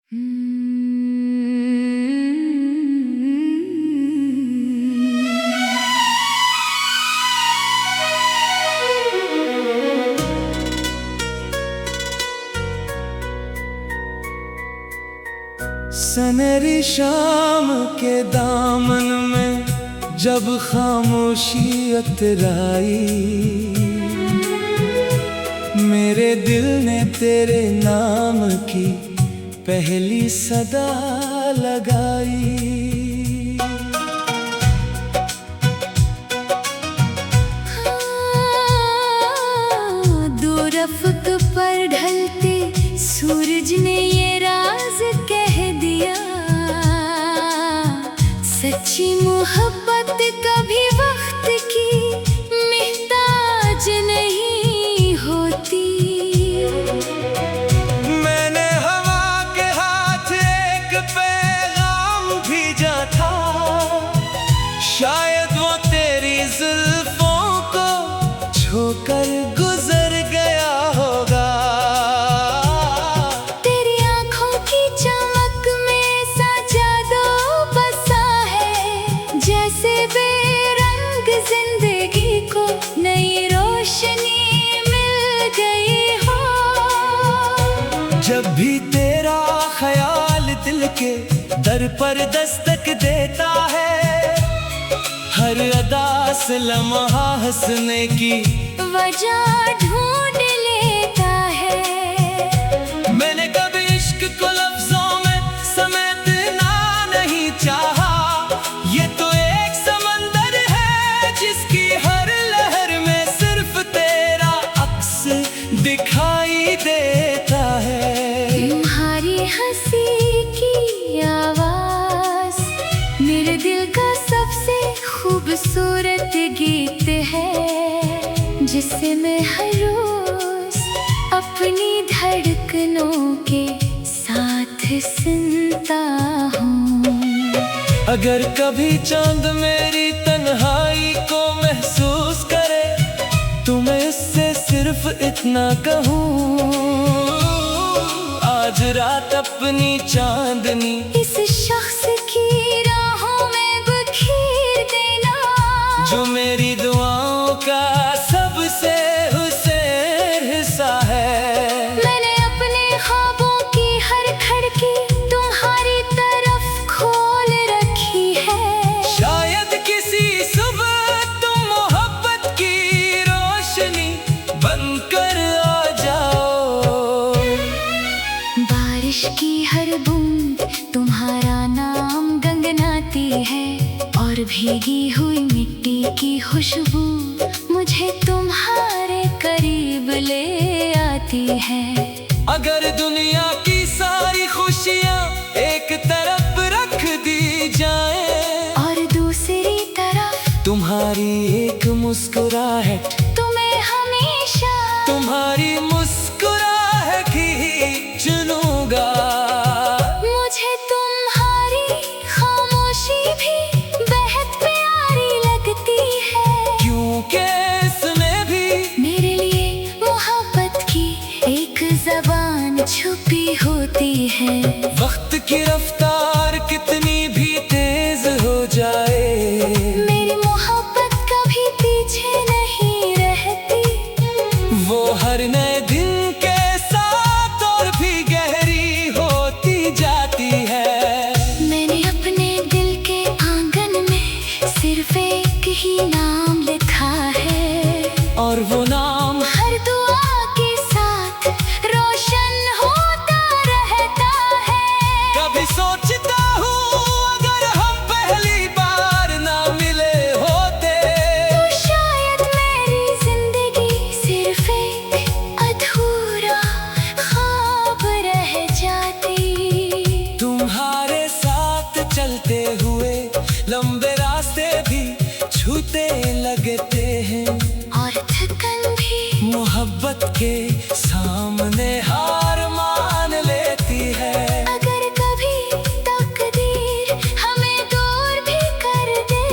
सनहरी शाम के दामन में जब खामोशी उतराई, मेरे दिल ने तेरे नाम की पहली सदा लगाई। दो रफ़्क़ पर ढलते सूरज ने ये राज कह दिया, सच्ची मोहब्बत कभी वक्त की मोहताज नहीं होती। मैंने हवा के हाथ एक पैगाम भेजा था, शायद वो तेरी जुल्फों को छूकर गुजर गया होगा। तेरी आँखों की चमक में सा जादू बसा है, जैसे बेरंग जिंदगी को नई रोशनी मिल गई हो। जब भी तेरा ख्याल दिल के दर पर दस्तक देता है, हर अदा से लम्हा हंसने की वजह ढूंढ लेता है। मैंने कभी इश्क को लफ्जों में समेटना नहीं चाहा, ये तो एक समंदर है जिसकी हर लहर में सिर्फ तेरा अक्स दिखाई देता है। तुम्हारी हंसी की आवाज मेरे दिल का सबसे खूबसूरत गीत है, जिसे मैं हर रोज अपनी धड़कनों के साथ सुनता हूँ। अगर कभी चांद मेरी तन्हाई को महसूस करे, तो मैं इससे सिर्फ इतना कहूँ, आज रात अपनी चांदनी इस शख्स की राहों में बखेर देना, जो मेरी दुआओं का सबसे हुसैन हिस्सा है। मैंने अपने ख्वाबों की हर खिड़की तुम्हारी तरफ खोल रखी है। शायद किसी सुबह तुम मोहब्बत की रोशनी बनकर आ जाओ। बारिश की हर बूंद तुम्हारा नाम गंगनाती है, और भीगी हुई मिट्टी की खुशबू मुझे तुम्हारे करीब ले आती है। अगर दुनिया की सारी खुशियाँ एक तरफ रख दी जाए, और दूसरी तरफ तुम्हारी एक मुस्कुराहट, तुम्हें हमेशा तुम्हारी मुस्कुराहट ही चुनूंगा। मुझे तुम्हारी खामोशी भी बेहद प्यारी लगती है, क्योंकि इसमें भी मेरे लिए मोहब्बत की एक ज़बान छुपी होती है। वक्त की रफ्तार कितनी भी तेज हो जाए, मेरी मोहब्बत कभी पीछे नहीं रहती, वो हर नए दिन के साथ और भी गहरी होती जाती है। मैंने अपने दिल के आंगन में सिर्फ एक ही नाम लिखा है, और वो नाम हर दुआ के साथ रोशन होता रहता है। कभी सोचता हूँ अगर हम पहली बार ना मिले होते, तो शायद मेरी जिंदगी सिर्फ एक अधूरा ख्वाब रह जाती। तुम्हारे साथ चलते हुए लंबे रास्ते भी छूते लगते हैं, और थकन भी मोहब्बत के सामने हार मान लेती है। अगर कभी तकदीर हमें दूर भी कर दे,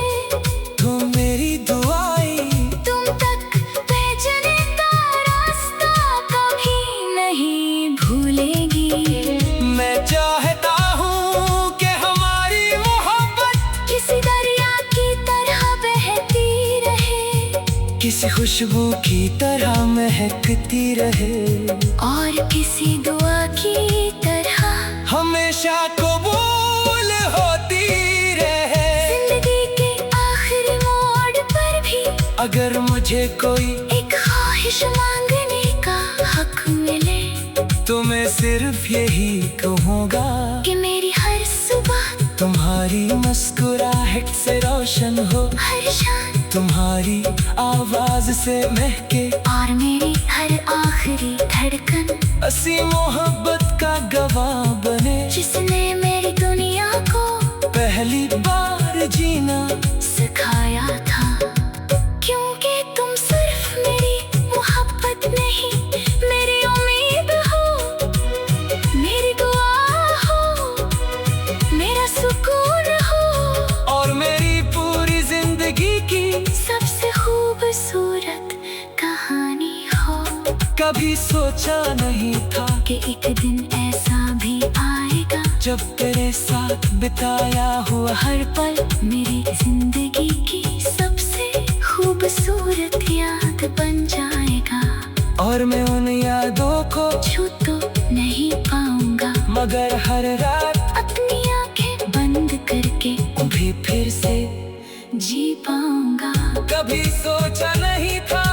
तो मेरी दुआएं तुम तक भेजने का रास्ता कभी नहीं भूलेगी। मैं चाहे किसी खुशबू की तरह महकती रहे, और किसी दुआ की तरह हमेशा कबूल होती रहे। जिंदगी के आखिरी मोड़ पर भी अगर मुझे कोई एक ख्वाहिश मांगने का हक मिले, तो मैं सिर्फ यही कहूँगा कि मेरी हर सुबह तुम्हारी मुस्कुराहट से रोशन हो, हर शाम तुम्हारी आवाज से महके, और मेरी हर आखिरी धड़कन असी मोहब्बत का गवाह बने, जिसने मेरी दुनिया को पहली बार जीना सिखाया था। क्योंकि तुम सिर्फ मेरी मोहब्बत नहीं, मेरी उम्मीद हो, मेरी दुआ हो, मेरा सुकून हो, और मेरी पूरी जिंदगी की सबसे खूबसूरत कहानी हो। कभी सोचा नहीं था कि एक दिन ऐसा भी आएगा जब तेरे साथ बिताया हुआ हर पल मेरी जिंदगी की सबसे खूबसूरत याद बन जाएगा। और मैं उन यादों को छू तो नहीं पाऊंगा, मगर हर रात अपनी आंखें बंद करके भी फिर से जी पाऊंगा। कभी सोचा नहीं था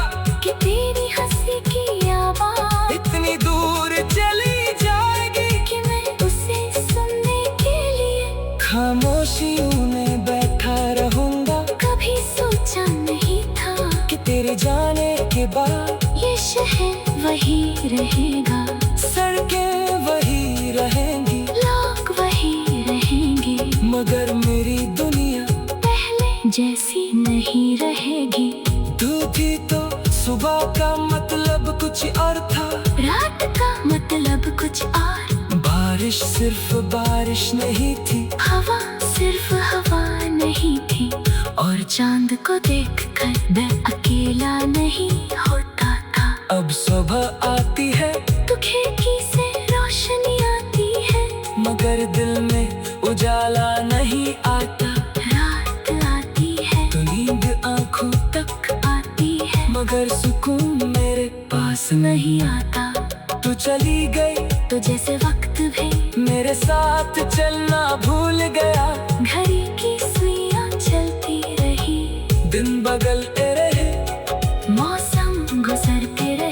कि तेरी हंसी की आवाज़ इतनी दूर चली जाएगी, कि मैं उसे सुनने के लिए खामोशियों में बैठा रहूंगा। कभी सोचा नहीं था कि तेरे जाने के बाद ये शहर वही रहेगा, सड़कें वही रहेंगी, लोग वही रहेंगे, मगर मेरी दुनिया पहले जैसी नहीं रहेगी। तू थी तो सुबह का मतलब कुछ और था, रात का मतलब कुछ और, बारिश सिर्फ बारिश नहीं थी, हवा सिर्फ हवा नहीं थी, और चांद को देखकर मैं अकेला नहीं होता था। अब सुबह आती है तो खिड़की से रोशनी आती है, मगर दिल में उजाला नहीं आता। रात आती है तो नींद आंखों तक आती है, मगर सुकून मेरे पास नहीं आता। तू चली गई तो जैसे वक्त भी मेरे साथ चलना भूल गया, घड़ी की सुइयां चलती रही, दिन बदलते रहे, मौसम गुजरते रहे।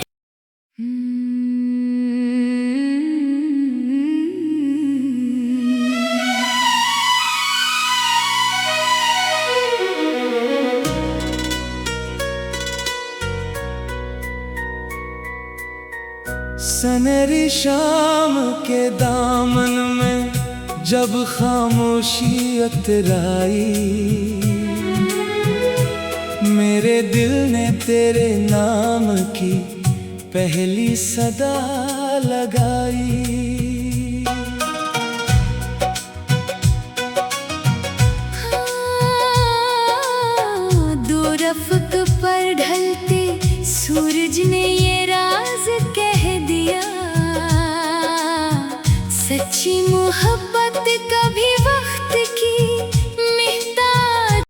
सनहरी शाम के दामन में जब खामोशी अतराई, मेरे दिल ने तेरे नाम की पहली सदा लगाई। दो रफ़्क पर ढलते सूरज ने ये राज कह दिया, सच्ची मोहब्बत कभी